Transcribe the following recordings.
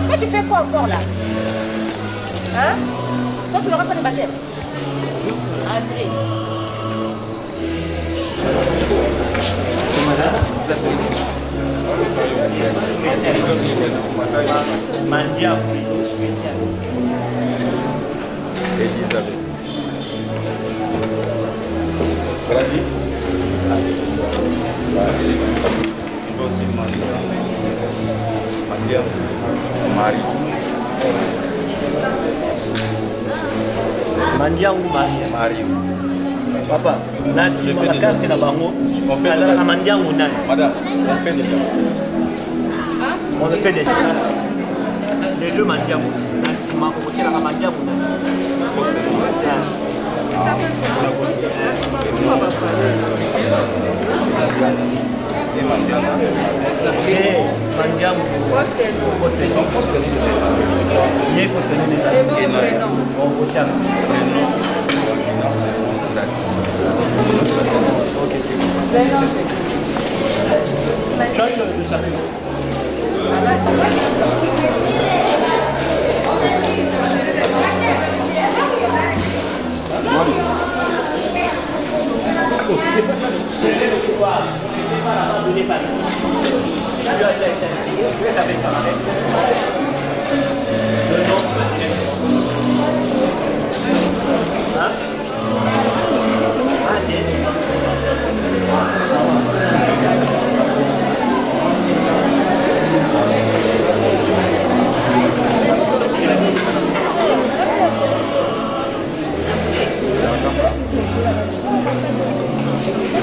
Toi, tu fais quoi encore là? Hein? Toi, tu n'auras pas de baptême? André. Mandia. Elisabeth. Mandia. Marie. Mandia ou Marie? Marie. Papa, là, si mon carte c'est la bango, alors à Mandia ou Nan? Madame, on fait déjà. On le fait déjà. Les deux Mandia aussi. Là, si ma côté la Mandia ou Nan?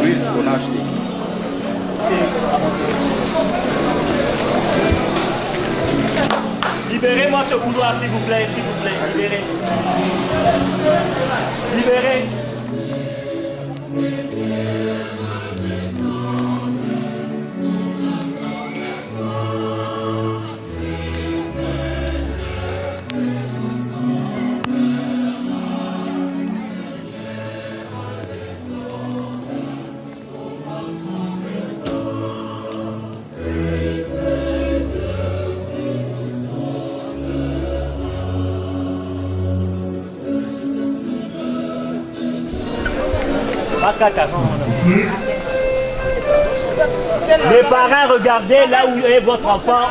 Louise, on a acheté. Libérez-moi ce couloir, s'il vous plaît, libérez. Libérez. Les parents, regardez là où est votre enfant.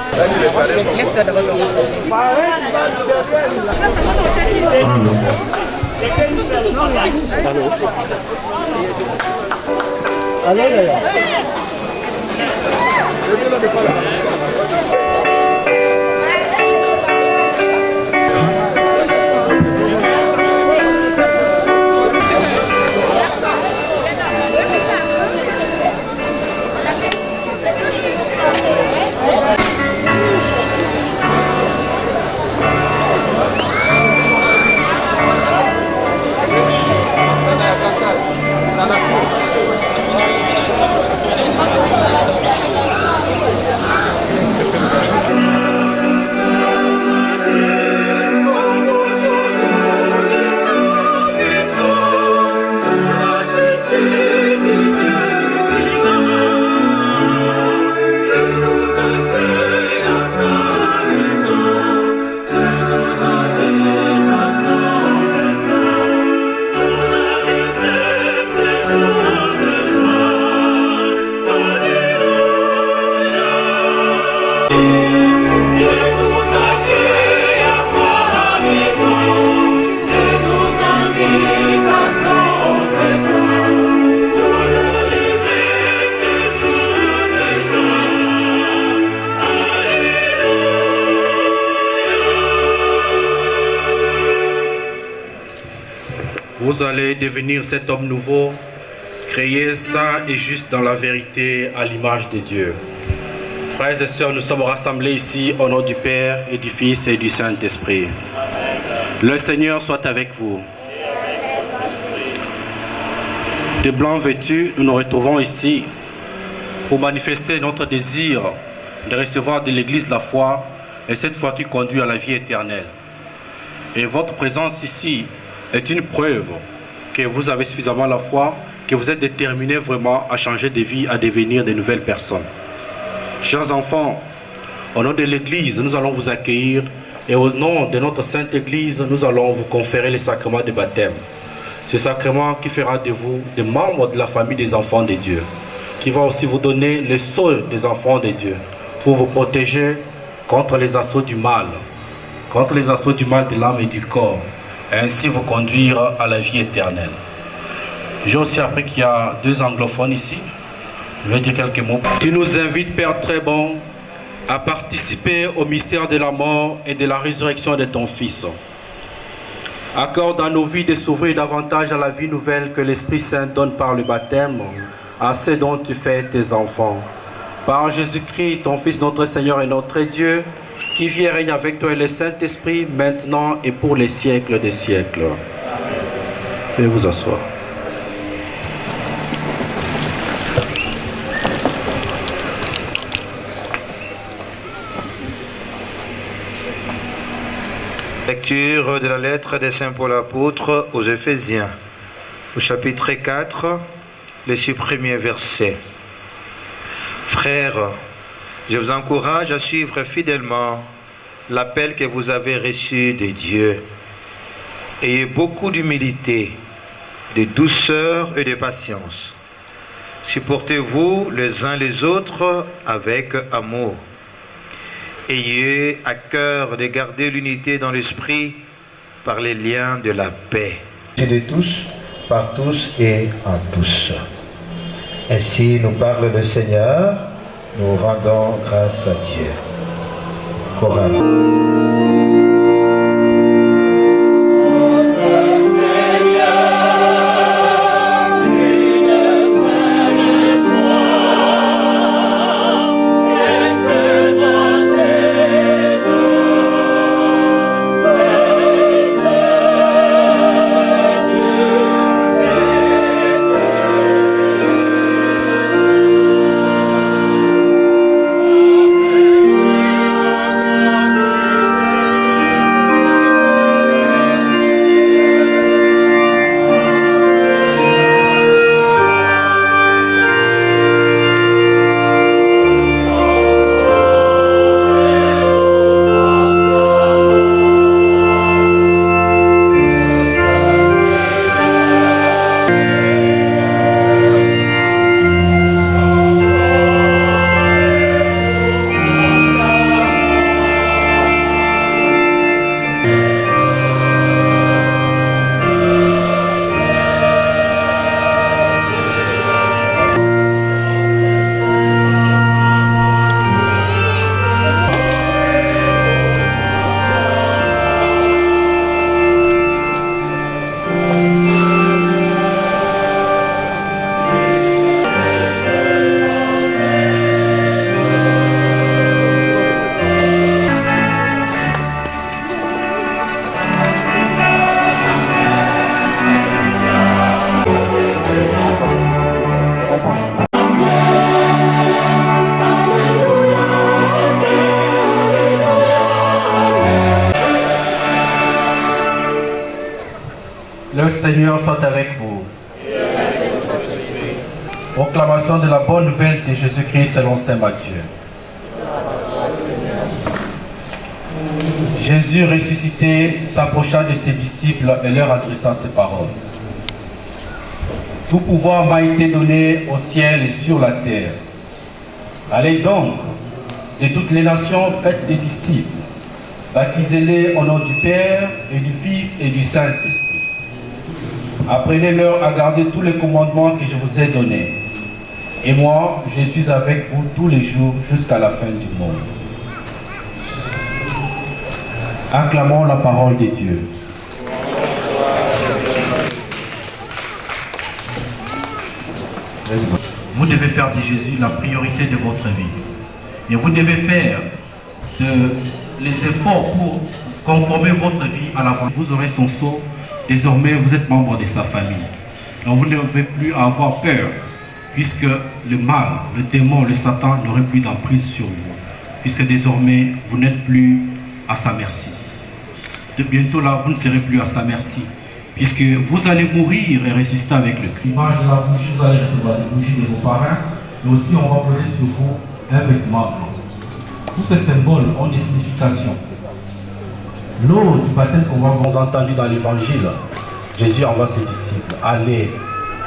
Vous allez devenir cet homme nouveau, créé saint et juste dans la vérité à l'image de Dieu. Frères et sœurs, nous sommes rassemblés ici au nom du Père et du Fils et du Saint-Esprit. Le Seigneur soit avec vous. De blanc vêtus, nous nous retrouvons ici pour manifester notre désir de recevoir de l'Église la foi et cette foi qui conduit à la vie éternelle. Et votre présence ici est une preuve que vous avez suffisamment la foi, que vous êtes déterminés vraiment à changer de vie, à devenir de nouvelles personnes. Chers enfants, au nom de l'Église, nous allons vous accueillir et au nom de notre Sainte Église, nous allons vous conférer le sacrement de baptême. Ce sacrement qui fera de vous des membres de la famille des enfants de Dieu, qui va aussi vous donner le sceau des enfants de Dieu pour vous protéger contre les assauts du mal, de l'âme et du corps, et ainsi vous conduire à la vie éternelle. J'ai aussi appris qu'il y a 2 anglophones ici. Je vais dire quelques mots. Tu nous invites, Père très bon, à participer au mystère de la mort et de la résurrection de ton Fils. Accorde à nos vies de s'ouvrir davantage à la vie nouvelle que l'Esprit Saint donne par le baptême, à ceux dont tu fais tes enfants. Par Jésus-Christ, ton Fils, notre Seigneur et notre Dieu, qui vit et règne avec toi et le Saint-Esprit, maintenant et pour les siècles des siècles. Veuillez vous asseoir. Lecture de la lettre de Saint Paul apôtre aux Éphésiens, au chapitre 4, les 6 premiers versets. Frères, je vous encourage à suivre fidèlement l'appel que vous avez reçu de Dieu. Ayez beaucoup d'humilité, de douceur et de patience. Supportez-vous les uns les autres avec amour. Ayez à cœur de garder l'unité dans l'esprit par les liens de la paix. De tous, par tous et en tous. Ainsi nous parle le Seigneur, nous rendons grâce à Dieu. Chorale. Le Seigneur soit avec vous. Proclamation de la bonne nouvelle de Jésus-Christ selon saint Matthieu. Jésus ressuscité s'approcha de ses disciples et leur adressa ces paroles. Tout pouvoir m'a été donné au ciel et sur la terre. Allez donc de toutes les nations, faites des disciples. Baptisez-les au nom du Père et du Fils et du Saint-Esprit. Apprenez-leur à garder tous les commandements que je vous ai donnés. Et moi, je suis avec vous tous les jours jusqu'à la fin du monde. Acclamons la parole de Dieu. Vous devez faire de Jésus la priorité de votre vie. Et vous devez faire les efforts pour conformer votre vie à la volonté. Vous aurez son sceau. Désormais, vous êtes membre de sa famille. Donc vous ne devez plus avoir peur, puisque le mal, le démon, le Satan n'aurait plus d'emprise sur vous. Puisque désormais, vous n'êtes plus à sa merci. De bientôt là, vous ne serez plus à sa merci. Puisque vous allez mourir et ressusciter avec le Christ. L'image de la bougie, vous allez recevoir des bougies de vos parrains. Mais aussi, on va poser sur vous un vêtement blanc. Tous ces symboles ont des significations. L'eau du baptême qu'on va vous entendre dans l'évangile, Jésus envoie ses disciples. Allez,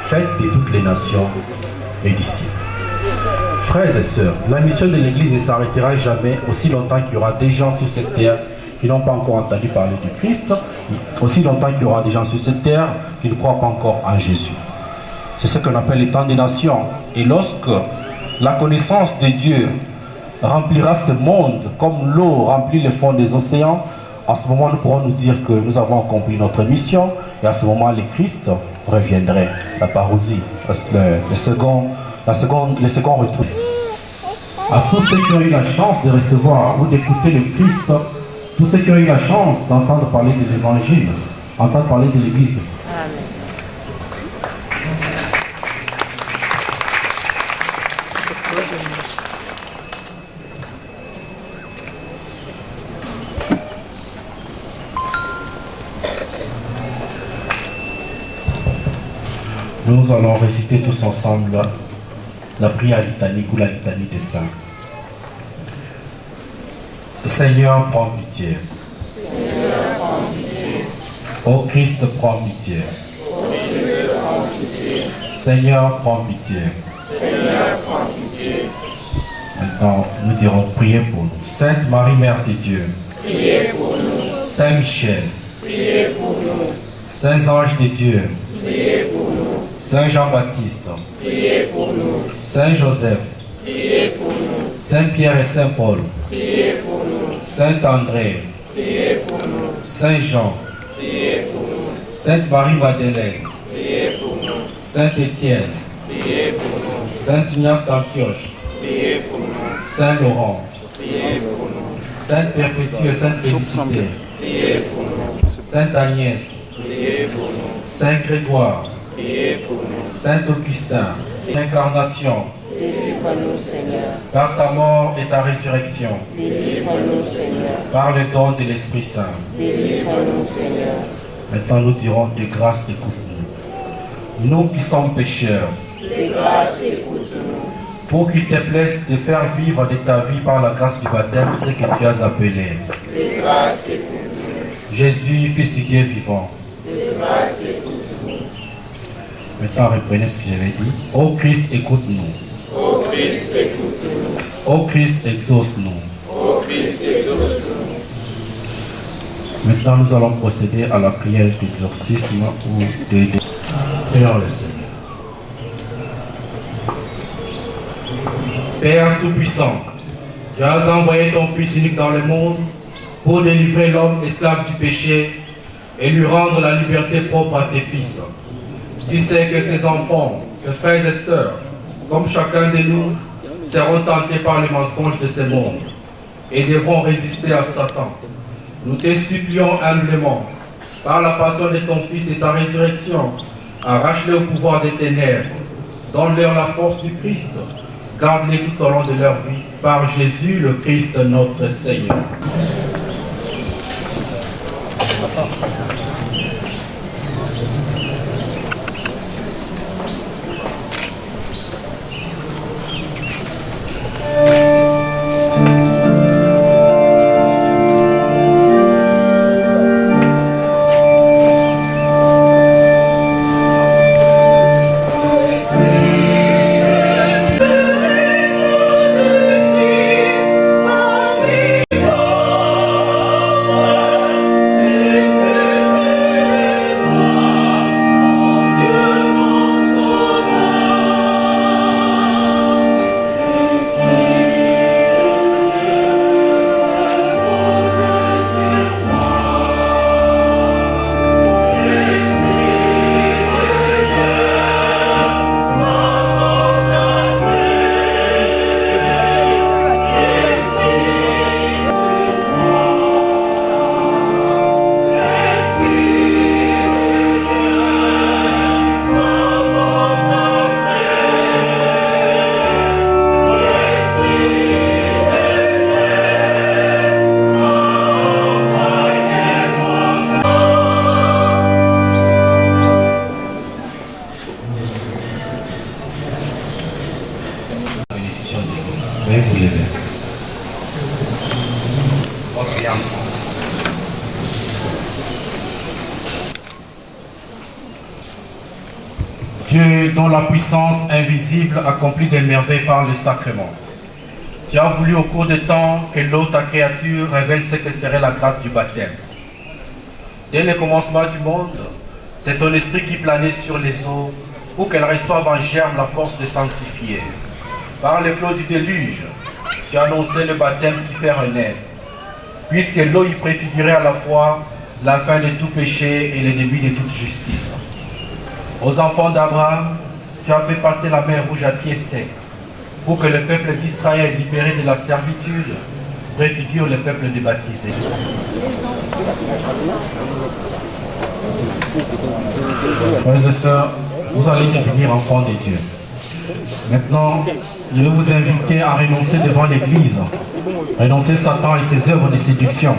faites de toutes les nations mes disciples. Frères et sœurs, la mission de l'Église ne s'arrêtera jamais aussi longtemps qu'il y aura des gens sur cette terre qui n'ont pas encore entendu parler du Christ, aussi longtemps qu'il y aura des gens sur cette terre qui ne croient pas encore en Jésus. C'est ce qu'on appelle les temps des nations. Et lorsque la connaissance de Dieu remplira ce monde comme l'eau remplit le fond des océans, en ce moment nous pourrons nous dire que nous avons accompli notre mission, et à ce moment le Christ reviendrait, la parousie, le second retour. À tous ceux qui ont eu la chance de recevoir ou d'écouter le Christ, tous ceux qui ont eu la chance d'entendre parler de l'Évangile, entendre parler de l'Église. Amen. Nous allons réciter tous ensemble la prière litanique ou la litanie des saints. Seigneur, prends pitié. Ô Christ, prends pitié. Seigneur, prends pitié. Maintenant, nous dirons priez pour nous. Sainte Marie, Mère de Dieu. Priez pour nous. Saint Michel. Priez pour nous. Saints anges de Dieu. Priez pour nous. Saint Jean-Baptiste. Priez pour nous. Saint Joseph. Priez pour nous. Saint Pierre et Saint Paul. Priez pour nous. Saint André. Priez pour nous. Saint Jean. Priez pour nous. Sainte Marie-Madeleine. Priez pour nous. Saint Étienne. Priez pour nous. Saint Ignace d'Antioche. Priez pour nous. Saint Laurent. Priez pour nous. Sainte Perpétue et Sainte Félicité. Priez pour nous. Sainte Agnès. Priez pour nous. Saint Grégoire. Priez pour nous. Saint Augustin. Incarnation. Délivre-nous, Seigneur. Par ta mort et ta résurrection. Délivre-nous, Seigneur. Par le don de l'Esprit Saint. Délivre-nous, Seigneur. Maintenant nous dirons de grâce, écoute-nous. Nous qui sommes pécheurs, De grâce, écoute-nous. pour qu'il te plaise de faire vivre de ta vie par la grâce du baptême ce que tu as appelé. De grâce, écoute-nous. Jésus, Fils du Dieu vivant. De grâce, écoute-nous. Maintenant reprenez ce que j'avais dit. Ô Christ, écoute-nous. Ô Christ, écoute-nous. Ô Christ, exauce-nous. Ô Christ, exauce-nous. Maintenant nous allons procéder à la prière d'exorcisme ou de... Prions le Seigneur. Père Tout-Puissant, tu as envoyé ton Fils unique dans le monde pour délivrer l'homme esclave du péché et lui rendre la liberté propre à tes fils. Tu sais que ces enfants, ces frères et sœurs, comme chacun de nous, seront tentés par les mensonges de ce monde et devront résister à Satan. Nous te supplions humblement, par la passion de ton Fils et sa résurrection, arrache-les au pouvoir des ténèbres, donne-leur la force du Christ, garde-les tout au long de leur vie, par Jésus le Christ notre Seigneur. Christ, va prier ensemble. Dieu, dont la puissance invisible accomplit des merveilles par le sacrement, tu as voulu au cours du temps que l'eau, ta créature, révèle ce que serait la grâce du baptême. Dès le commencement du monde, c'est ton esprit qui planait sur les eaux pour qu'elles reçoivent en germe la force de sanctifier. Par les flots du déluge, tu as annoncé le baptême qui fait renaître, puisque l'eau y préfigurait à la fois la fin de tout péché et le début de toute justice. Aux enfants d'Abraham, tu as fait passer la mer Rouge à pied sec, pour que le peuple d'Israël, libéré de la servitude, préfigure le peuple des baptisés. Frères et sœurs, vous allez devenir enfants de Dieu. Maintenant, je vais vous inviter à renoncer devant l'Église, renoncer Satan et ses œuvres de séduction.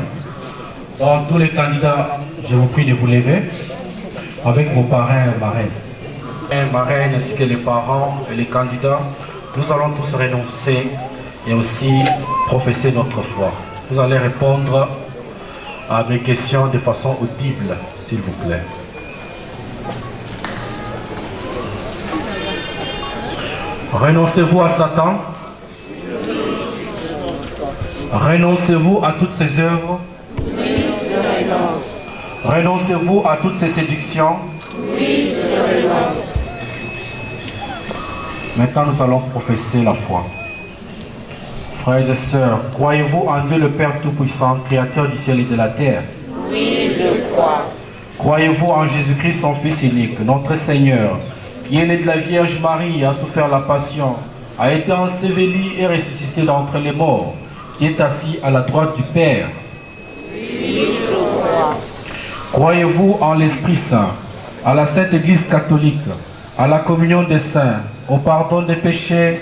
Donc, tous les candidats, je vous prie de vous lever avec vos parrains et marraines. Marraines ainsi que les parents et les candidats, nous allons tous renoncer et aussi professer notre foi. Vous allez répondre à mes questions de façon audible, s'il vous plaît. Renoncez-vous à Satan? Renoncez-vous à toutes ses œuvres? Renoncez-vous à toutes ces séductions? Oui, je renonce. Maintenant, nous allons professer la foi. Frères et sœurs, croyez-vous en Dieu le Père Tout-Puissant, Créateur du ciel et de la terre? Oui, je crois. Croyez-vous en Jésus-Christ, son Fils unique, notre Seigneur, qui est né de la Vierge Marie, a souffert la passion, a été enseveli et ressuscité d'entre les morts, qui est assis à la droite du Père? Oui, je crois. Croyez-vous en l'Esprit Saint, à la Sainte Église catholique, à la communion des saints, au pardon des péchés?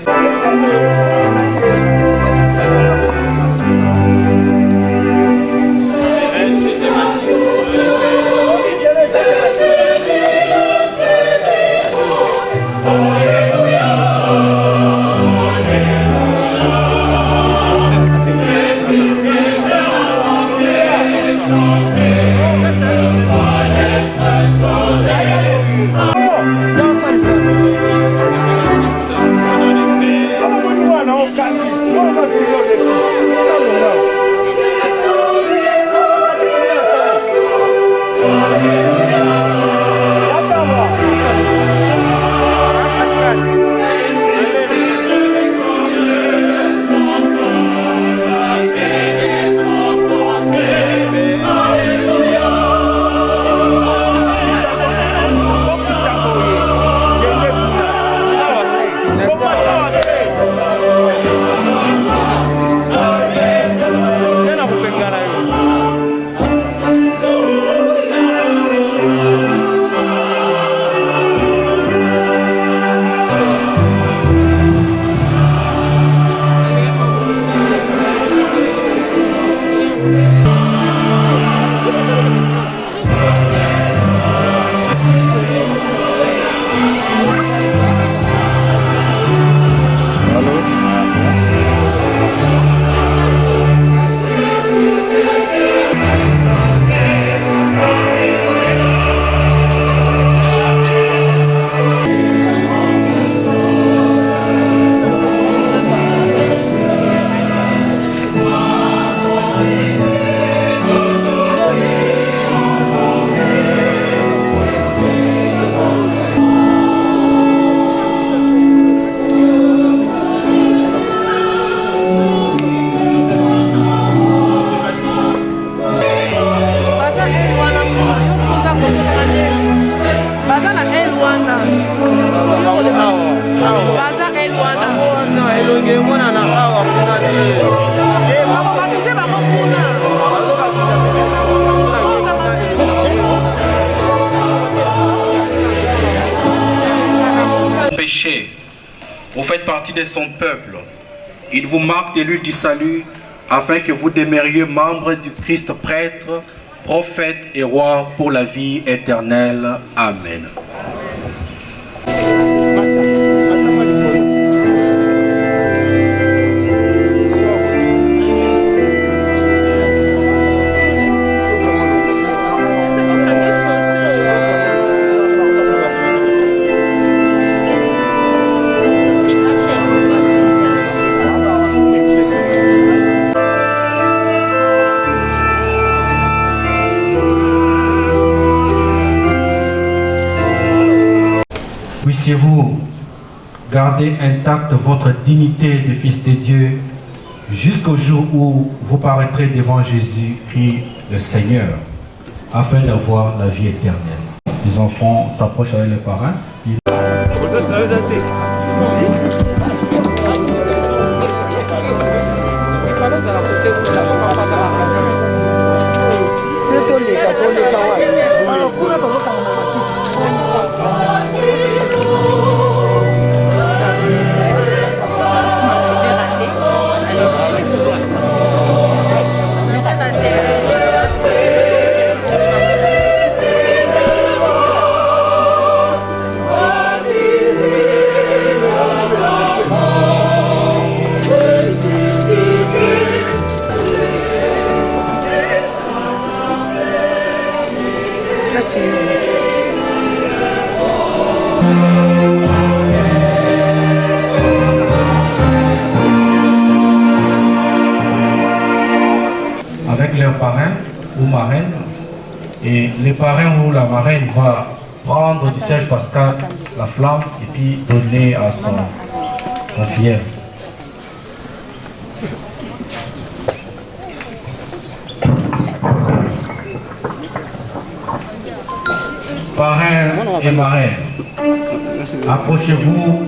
Vous faites partie de son peuple. Il vous marque d'élu du salut afin que vous demeuriez membres du Christ prêtre, prophète et roi pour la vie éternelle. Amen. Approchez-vous, gardez intacte votre dignité de fils de Dieu jusqu'au jour où vous paraîtrez devant Jésus-Christ le Seigneur, afin d'avoir la vie éternelle. Les enfants s'approchent avec les parents. Avec leur parrain ou marraine, et les parrains ou la marraine va prendre du siège pascal la flamme et puis donner à son filleul. Parrain et marraine, approchez-vous.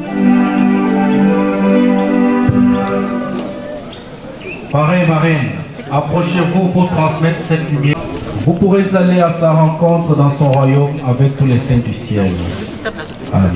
Parrain et marraine, approchez-vous pour transmettre cette lumière. Vous pourrez aller à sa rencontre dans son royaume avec tous les saints du ciel. Amen.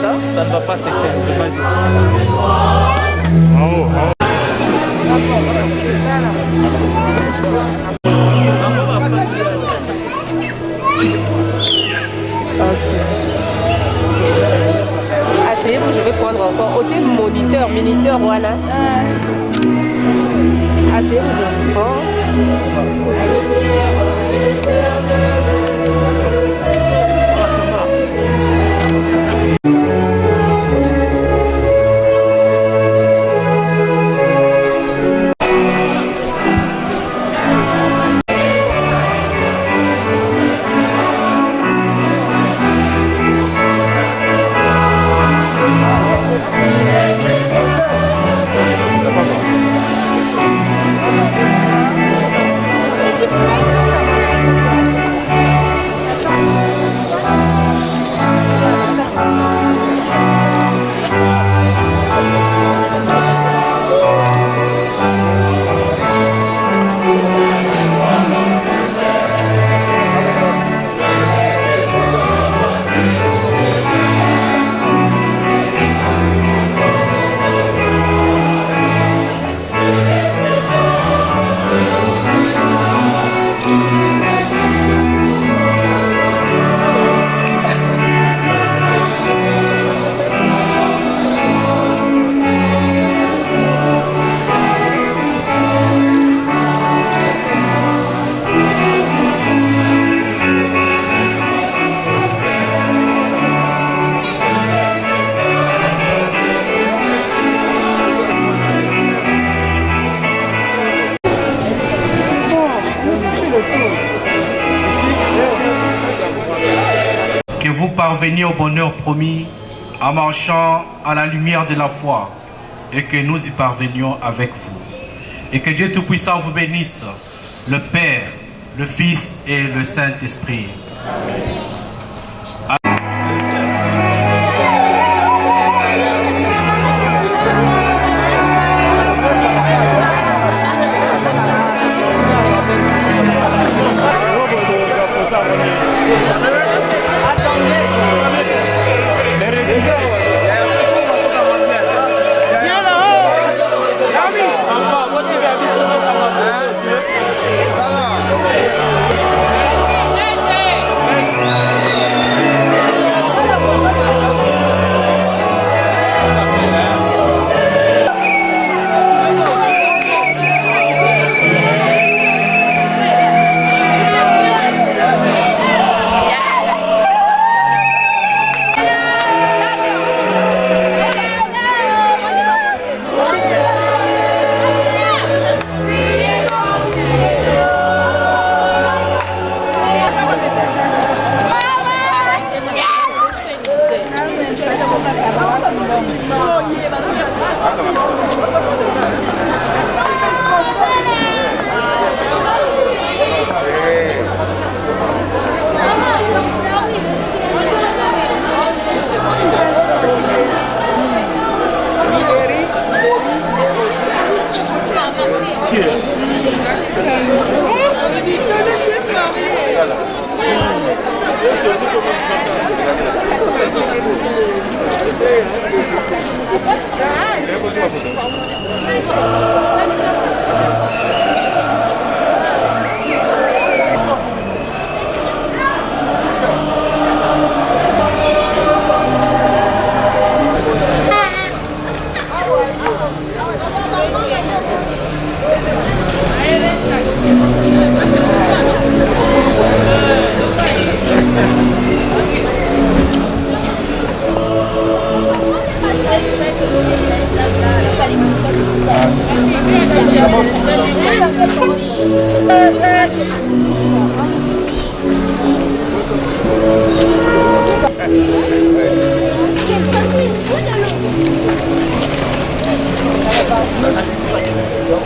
Ça ne va pas s'éteindre. Vas-y. Asseyez-vous, je vais prendre encore. Au moniteur, voilà. Asseyez-vous, je prends. Que vous parveniez au bonheur promis en marchant à la lumière de la foi et que nous y parvenions avec vous. Et que Dieu Tout-Puissant vous bénisse, le Père, le Fils et le Saint-Esprit. Amen.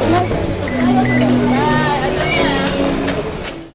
Thank you.